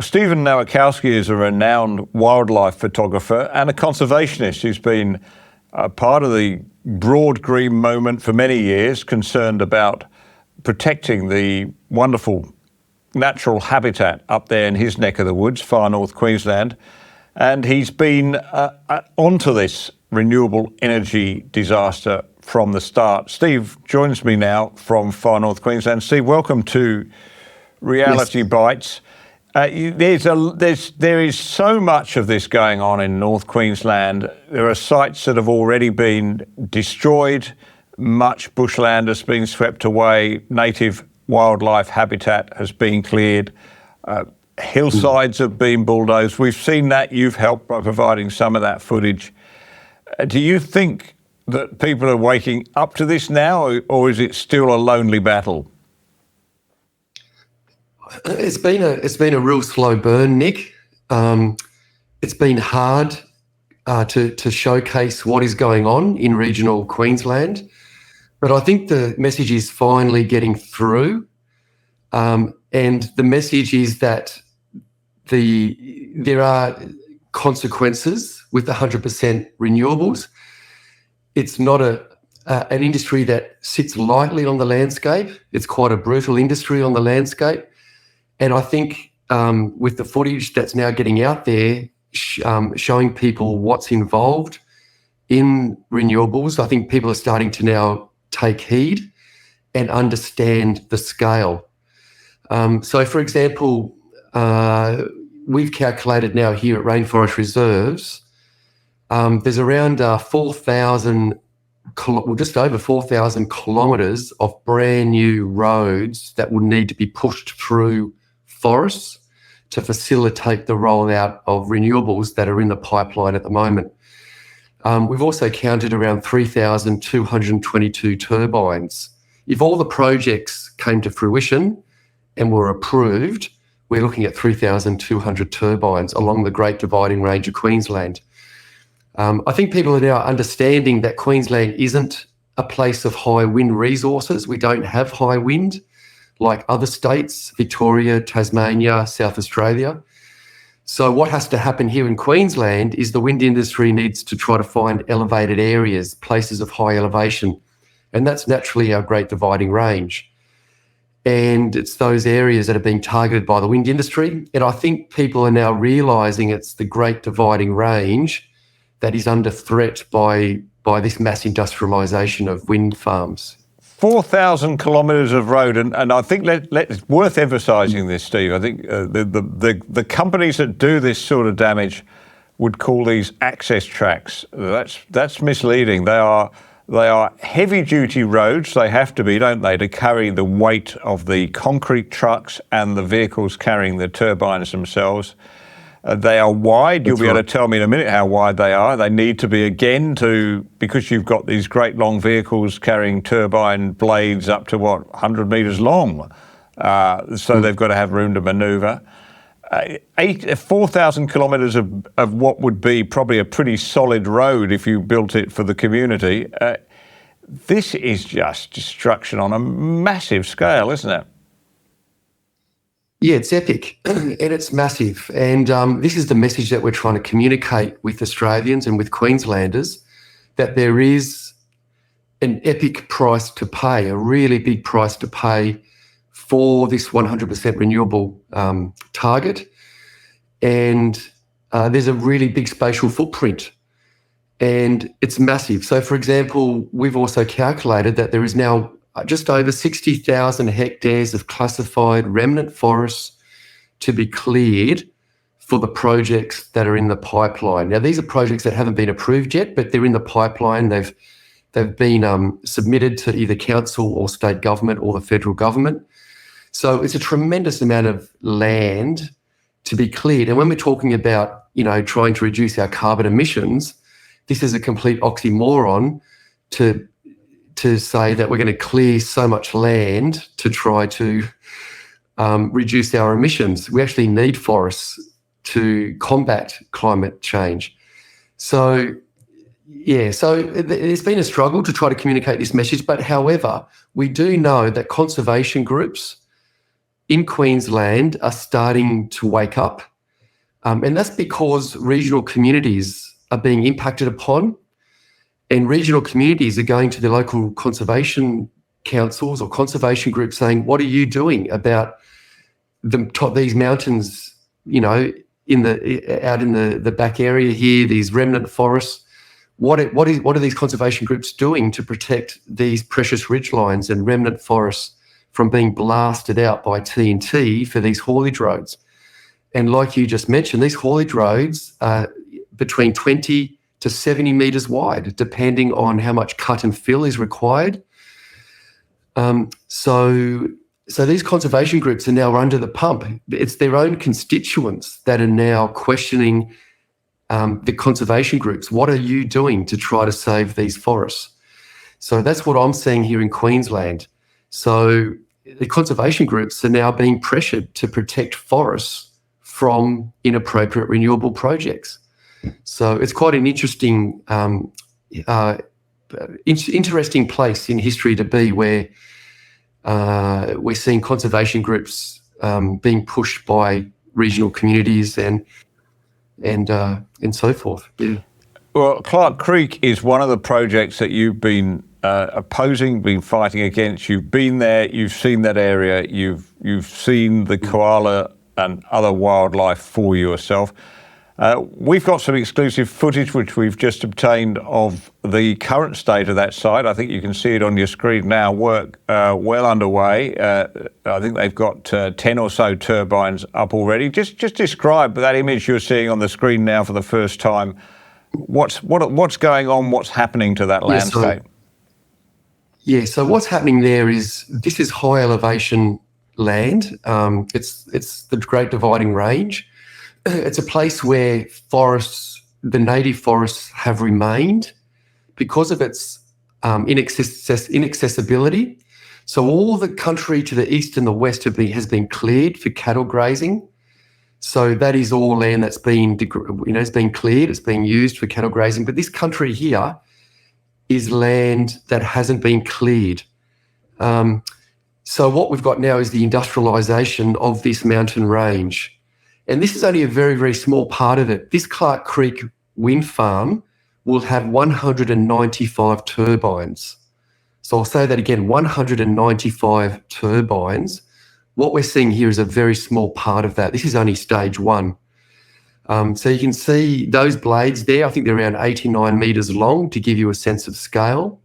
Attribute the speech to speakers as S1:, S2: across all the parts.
S1: Stephen Nowakowski is a renowned wildlife photographer and a conservationist who's been part of the broad green movement for many years, concerned about protecting the wonderful natural habitat up there in his neck of the woods, Far North Queensland. And he's been onto this renewable energy disaster from the start. Steve joins me now from Far North Queensland. Steve, welcome to Reality Bites. There is so much of this going on in North Queensland. There are sites that have already been destroyed. Much bushland has been swept away. Native wildlife habitat has been cleared. Hillsides have been bulldozed. We've seen that. You've helped by providing some of that footage. Do you think that people are waking up to this now, or is it still a lonely battle?
S2: It's been a real slow burn, Nick. It's been hard to showcase what is going on in regional Queensland, but I think the message is finally getting through, and the message is that there are consequences with 100% renewables. It's not an industry that sits lightly on the landscape. It's quite a brutal industry on the landscape. And I think with the footage that's now getting out there, showing people what's involved in renewables, I think people are starting to now take heed and understand the scale. So, for example, we've calculated now here at Rainforest Reserves, there's around 4,000, just over 4,000 kilometres of brand new roads that will need to be pushed through forests to facilitate the rollout of renewables that are in the pipeline at the moment. We've also counted around 3,222 turbines. If all the projects came to fruition and were approved, we're looking at 3,200 turbines along the Great Dividing Range of Queensland. I think people are now understanding that Queensland isn't a place of high wind resources. We don't have high wind like other states, Victoria, Tasmania, South Australia. So what has to happen here in Queensland is the wind industry needs to try to find elevated areas, places of high elevation, and that's naturally our Great Dividing Range. And it's those areas that are being targeted by the wind industry. And I think people are now realising it's the Great Dividing Range that is under threat by this mass industrialisation of wind farms.
S1: 4,000 kilometres of road, and I think it's worth emphasising this, Steve. I think the companies that do this sort of damage would call these access tracks. That's misleading. They are heavy-duty roads. They have to be, don't they, to carry the weight of the concrete trucks and the vehicles carrying the turbines themselves. They are wide. You'll be able to tell me in a minute how wide they are. They need to be, again, because you've got these great long vehicles carrying turbine blades up to, 100 metres long. So they've got to have room to manoeuvre. 4,000 kilometres of what would be probably a pretty solid road if you built it for the community. This is just destruction on a massive scale, isn't it?
S2: Yeah, it's epic and it's massive. And this is the message that we're trying to communicate with Australians and with Queenslanders, that there is an epic price to pay, a really big price to pay for this 100% renewable target. And there's a really big spatial footprint and it's massive. So, for example, we've also calculated that there is now just over 60,000 hectares of classified remnant forests to be cleared for the projects that are in the pipeline. Now, these are projects that haven't been approved yet, but they're in the pipeline. They've been submitted to either council or state government or the federal government. So it's a tremendous amount of land to be cleared. And when we're talking about, trying to reduce our carbon emissions, this is a complete oxymoron to say that we're going to clear so much land to try to reduce our emissions. We actually need forests to combat climate change. So there's been a struggle to try to communicate this message, but however, we do know that conservation groups in Queensland are starting to wake up. And that's because regional communities are being impacted upon, and regional communities are going to the local conservation councils or conservation groups saying, what are you doing about these mountains, out in the back area here, these remnant forests? What are these conservation groups doing to protect these precious ridgelines and remnant forests from being blasted out by TNT for these haulage roads? And like you just mentioned, these haulage roads are between 20 to 70 metres wide, depending on how much cut and fill is required. So these conservation groups are now under the pump. It's their own constituents that are now questioning the conservation groups. What are you doing to try to save these forests? So that's what I'm seeing here in Queensland. So the conservation groups are now being pressured to protect forests from inappropriate renewable projects. So it's quite an interesting place in history to be, where we're seeing conservation groups being pushed by regional communities and so forth. Yeah.
S1: Well, Clark Creek is one of the projects that you've been opposing, been fighting against. You've been there, you've seen that area, you've seen the koala and other wildlife for yourself. We've got some exclusive footage which we've just obtained of the current state of that site. I think you can see it on your screen now. Work well underway. I think they've got 10 or so turbines up already. Just describe that image you're seeing on the screen now for the first time. What's going on? What's happening to that landscape?
S2: So what's happening there is, this is high elevation land. It's the Great Dividing Range. It's a place where the native forests have remained because of its inaccessibility. So all the country to the east and the west has been cleared for cattle grazing. So that is all land that's been cleared. It's being used for cattle grazing. But this country here is land that hasn't been cleared. So what we've got now is the industrialisation of this mountain range. And this is only a very, very small part of it. This Clark Creek wind farm will have 195 turbines. So I'll say that again, 195 turbines. What we're seeing here is a very small part of that. This is only stage one. So you can see those blades there. I think they're around 89 metres long, to give you a sense of scale.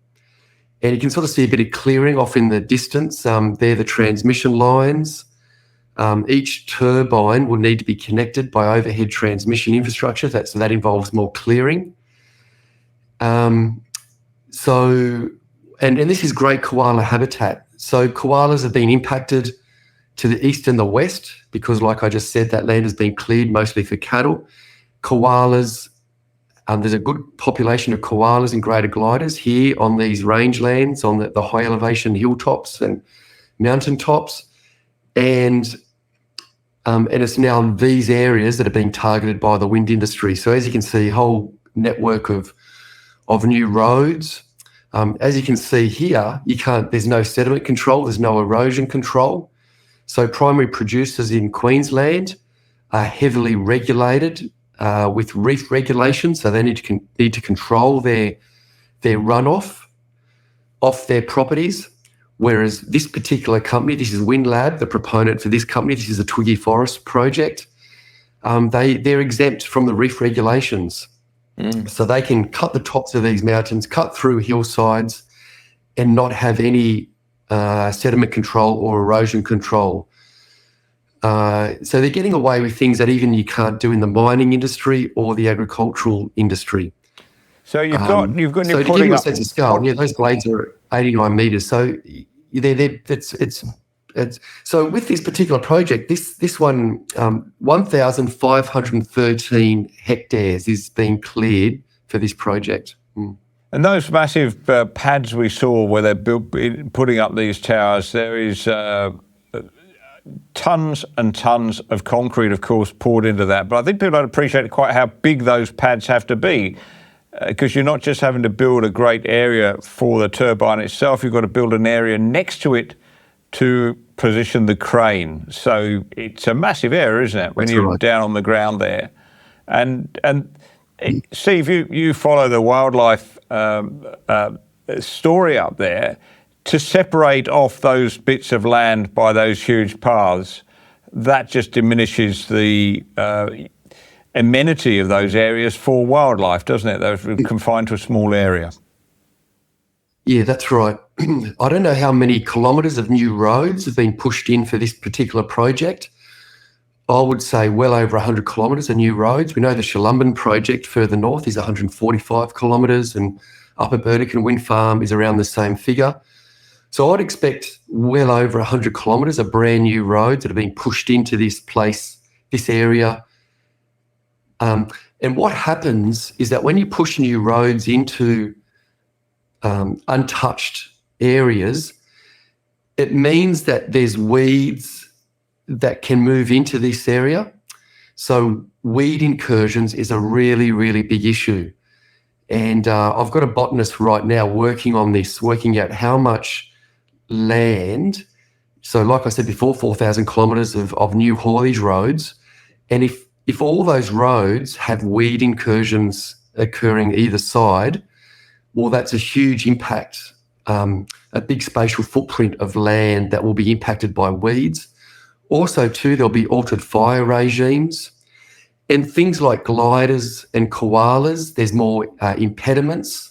S2: And you can sort of see a bit of clearing off in the distance. They're the transmission lines. Each turbine will need to be connected by overhead transmission infrastructure. So that involves more clearing. And this is great koala habitat. So koalas have been impacted to the east and the west because, like I just said, that land has been cleared mostly for cattle. Koalas, there's a good population of koalas and greater gliders here on these rangelands, on the high elevation hilltops and mountain tops. And it's now these areas that are being targeted by the wind industry. So as you can see, a whole network of new roads. As you can see here, there's no sediment control, there's no erosion control. So primary producers in Queensland are heavily regulated with reef regulation. So they need to control their runoff off their properties. Whereas this particular company, this is WindLab, the proponent for this company, this is a Twiggy Forest project, they're exempt from the reef regulations. So they can cut the tops of these mountains, cut through hillsides, and not have any sediment control or erosion control. So they're getting away with things that even you can't do in the mining industry or the agricultural indry.
S1: So you've got
S2: so to give you a sense of scale, those blades are 89 metres. So so with this particular project, this one, 1,513 hectares is being cleared for this project.
S1: And those massive pads we saw where they're putting up these towers, there is tons and tons of concrete, of course, poured into that. But I think people don't appreciate quite how big those pads have to be. Because you're not just having to build a great area for the turbine itself, you've got to build an area next to it to position the crane. So it's a massive area, isn't it, when
S2: That's
S1: you're
S2: right.
S1: down on the ground there? Steve, you follow the wildlife story up there. To separate off those bits of land by those huge paths, that just diminishes the amenity of those areas for wildlife, doesn't it? They're confined to a small area.
S2: Yeah, that's right. I don't know how many kilometres of new roads have been pushed in for this particular project. I would say well over 100 kilometres of new roads. We know the Shulumban project further north is 145 kilometres, and Upper Burdekin Wind Farm is around the same figure. So I'd expect well over 100 kilometres of brand new roads that have been pushed into this place, this area. And what happens is that when you push new roads into untouched areas, it means that there's weeds that can move into this area. So weed incursions is a really, really big issue. And I've got a botanist right now working on this, working out how much land. So like I said before, 4,000 kilometres of new haulage roads. And if all those roads have weed incursions occurring either side, well, that's a huge impact, a big spatial footprint of land that will be impacted by weeds. Also, too, there'll be altered fire regimes and things like gliders and koalas. There's more impediments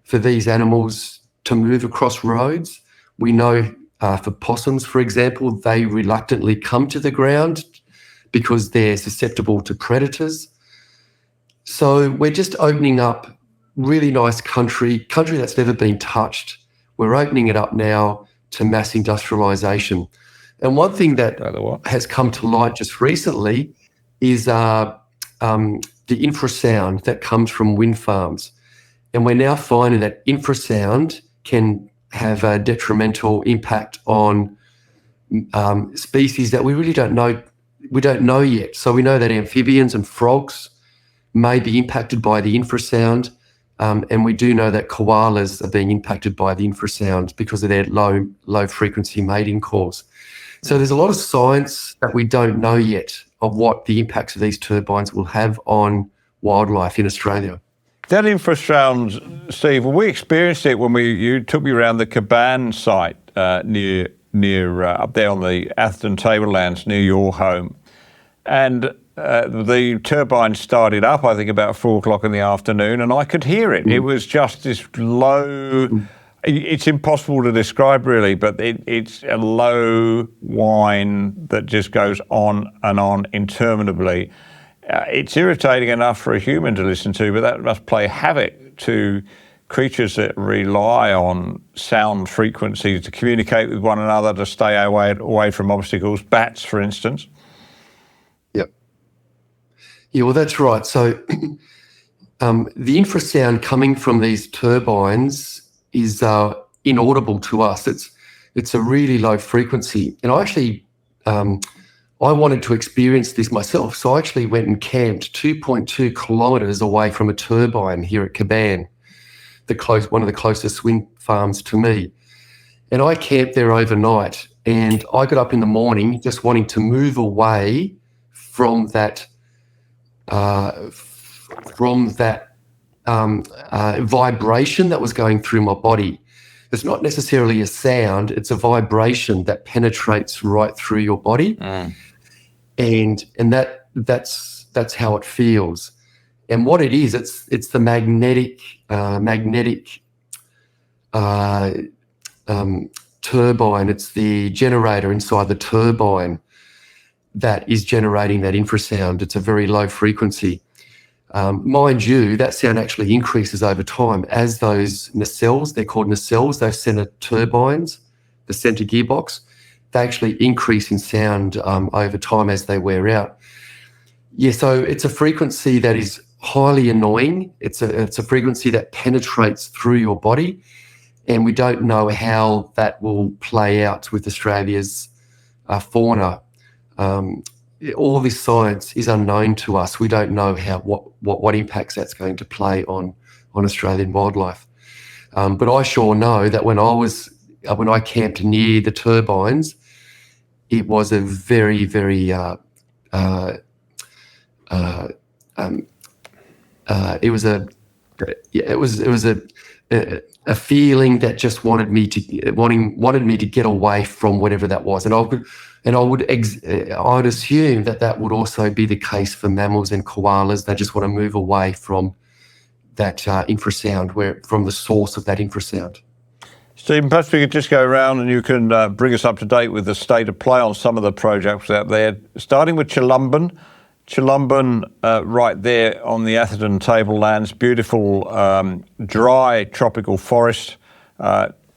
S2: for these animals to move across roads. We know for possums, for example, they reluctantly come to the ground because they're susceptible to predators. So we're just opening up really nice country that's never been touched. We're opening it up now to mass industrialisation. And one thing that has come to light just recently is the infrasound that comes from wind farms. And we're now finding that infrasound can have a detrimental impact on species that we really don't know. We don't know yet. So we know that amphibians and frogs may be impacted by the infrasound. And we do know that koalas are being impacted by the infrasound because of their low frequency mating calls. So there's a lot of science that we don't know yet of what the impacts of these turbines will have on wildlife in Australia.
S1: That infrasound, Steve, well, we experienced it when you took me around the Caban site near up there on the Atherton Tablelands near your home. And the turbine started up, I think, about 4 o'clock in the afternoon, and I could hear it. It was just this low, it's impossible to describe really, but it's a low whine that just goes on and on interminably. It's irritating enough for a human to listen to, but that must play havoc to creatures that rely on sound frequencies to communicate with one another, to stay away from obstacles, bats, for instance.
S2: Yep. Yeah, well, that's right. So the infrasound coming from these turbines is inaudible to us. It's a really low frequency. And I actually, I wanted to experience this myself. So I actually went and camped 2.2 kilometres away from a turbine here at Caban, one of the closest wind farms to me. And I camped there overnight, and I got up in the morning just wanting to move away from that vibration that was going through my body. It's not necessarily a sound, it's a vibration that penetrates right through your body. And that's how it feels. And what it is, it's the magnetic turbine. It's the generator inside the turbine that is generating that infrasound. It's a very low frequency. Mind you, that sound actually increases over time as those nacelles, they're called nacelles, those centre turbines, the centre gearbox, they actually increase in sound over time as they wear out. Yeah, so it's a frequency that is highly annoying. It's a frequency that penetrates through your body, and we don't know how that will play out with Australia's fauna. All this science is unknown to us. We don't know what impacts that's going to play on Australian wildlife. But I sure know that when I was when I camped near the turbines, it was a very, very it was a feeling that just wanted me to get away from whatever that was, and I would assume that would also be the case for mammals and koalas. They just want to move away from that infrasound, from the source of that infrasound.
S1: Stephen, perhaps we could just go around and you can bring us up to date with the state of play on some of the projects out there, starting with Chilumban. Chilumban, right there on the Atherton tablelands, beautiful dry tropical forest,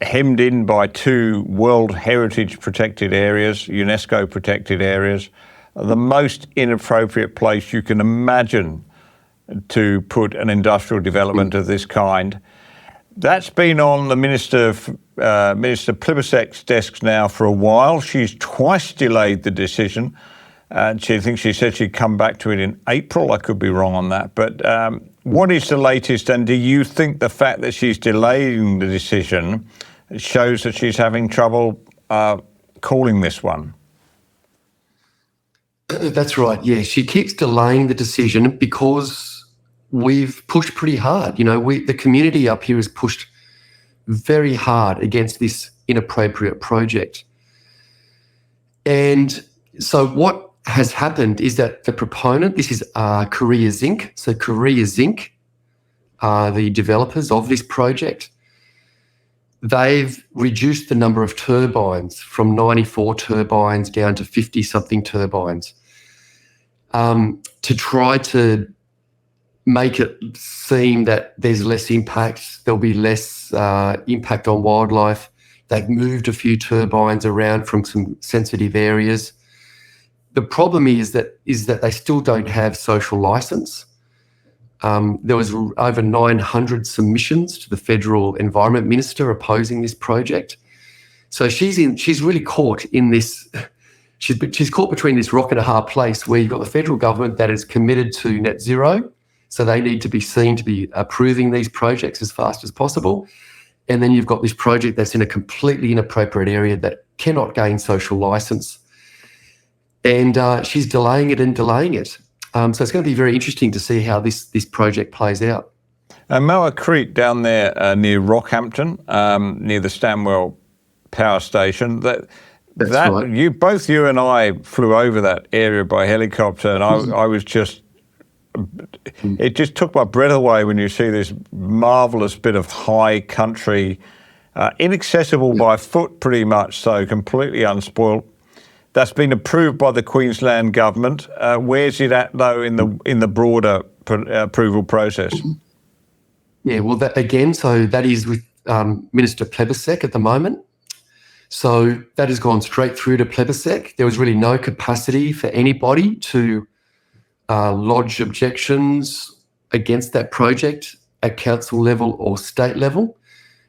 S1: hemmed in by 2 World Heritage protected areas, UNESCO protected areas, the most inappropriate place you can imagine to put an industrial development of this kind. That's been on the Minister Plibersek's desk now for a while. She's twice delayed the decision. She said she'd come back to it in April. I could be wrong on that. But what is the latest? And do you think the fact that she's delaying the decision shows that she's having trouble calling this one?
S2: That's right. Yeah, she keeps delaying the decision because we've pushed pretty hard. The community up here has pushed very hard against this inappropriate project. And so what has happened is that the proponent, this is Korea Zinc. So Korea Zinc are the developers of this project. They've reduced the number of turbines from 94 turbines down to 50-something turbines to try to make it seem that there's less impact, there'll be less impact on wildlife. They've moved a few turbines around from some sensitive areas. The problem is that they still don't have social licence. There was over 900 submissions to the Federal Environment Minister opposing this project. So she's really caught in this. She's caught between this rock and a hard place where you've got the federal government that is committed to net zero, so they need to be seen to be approving these projects as fast as possible. And then you've got this project that's in a completely inappropriate area that cannot gain social licence. And she's delaying it and delaying it. So it's going to be very interesting to see how this project plays out.
S1: Moa Creek down there near Rockhampton, near the Stanwell Power Station, That's right. You and I flew over that area by helicopter, and I was just... It just took my breath away when you see this marvellous bit of high country, inaccessible by foot pretty much, so completely unspoilt. That's been approved by the Queensland government. Where's it at though in the broader approval process?
S2: Yeah, well, that is with Minister Plibersek at the moment. So that has gone straight through to Plibersek. There was really no capacity for anybody to lodge objections against that project at council level or state level.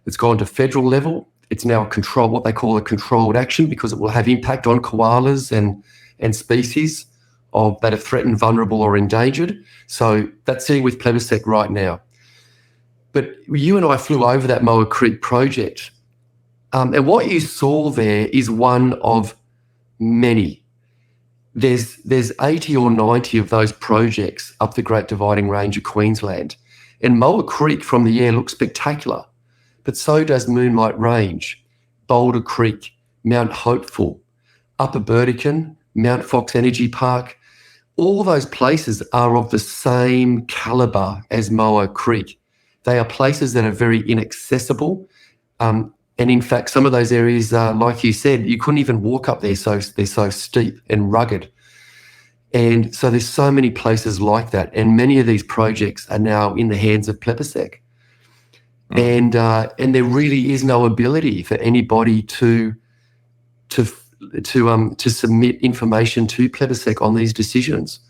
S2: It's gone to federal level. It's now what they call a controlled action, because it will have impact on koalas and species that are threatened, vulnerable or endangered. So that's sitting with Plibersek right now. But you and I flew over that Moa Creek project, and what you saw there is one of many. There's 80 or 90 of those projects up the Great Dividing Range of Queensland. And Moa Creek from the air looks spectacular, but so does Moonlight Range, Boulder Creek, Mount Hopeful, Upper Burdekin, Mount Fox Energy Park. All those places are of the same calibre as Moa Creek. They are places that are very inaccessible. And in fact, some of those areas, like you said, you couldn't even walk up there, so they're so steep and rugged. And so there's so many places like that, and many of these projects are now in the hands of Plibersek. And there really is no ability for anybody to submit information to Plibersek on these decisions.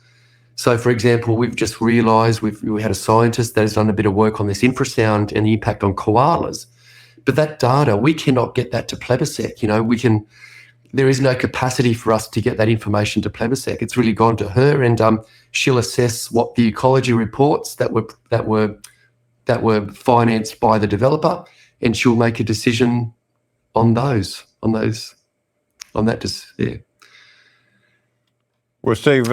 S2: So, for example, we've just realised we had a scientist that has done a bit of work on this infrasound and the impact on koalas. But that data, we cannot get that to Plibersek. There is no capacity for us to get that information to Plibersek. It's really gone to her, and she'll assess what the ecology reports that were financed by the developer, and she'll make a decision on that. Just yeah.
S1: Well, Steve,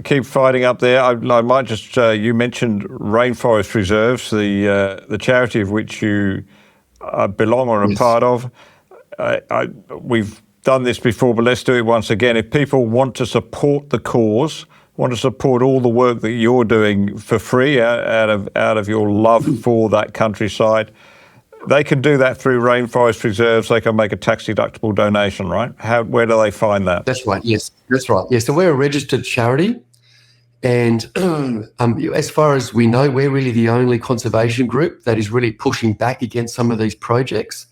S1: keep fighting up there. I might just, you mentioned Rainforest Reserves, the charity of which you belong or are
S2: Yes.
S1: part of. We've done this before, but let's do it once again. If people want to support the cause, want to support all the work that you're doing for free out of your love for that countryside, they can do that through Rainforest Reserves. They can make a tax-deductible donation, right? Where do they find that?
S2: That's right. Yes, that's right. Yeah, so we're a registered charity, and as far as we know, we're really the only conservation group that is really pushing back against some of these projects.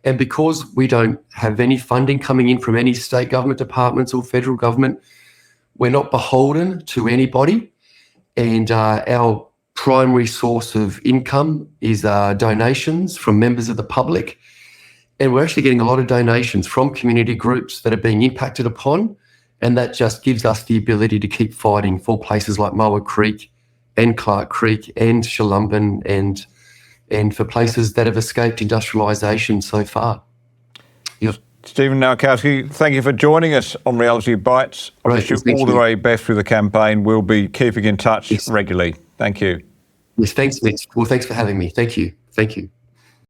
S2: And because we don't have any funding coming in from any state government departments or federal government, we're not beholden to anybody, and our primary source of income is donations from members of the public. And we're actually getting a lot of donations from community groups that are being impacted upon, and that just gives us the ability to keep fighting for places like Moa Creek and Clark Creek and Sholumbin and for places that have escaped industrialisation so far. Yep.
S1: Stephen Nowakowski, thank you for joining us on Reality Bites. I wish you all the very best with the campaign. We'll be keeping in touch regularly. Thank you.
S2: Yes, thanks, Mitch. Well, thanks for having me. Thank you. Thank you.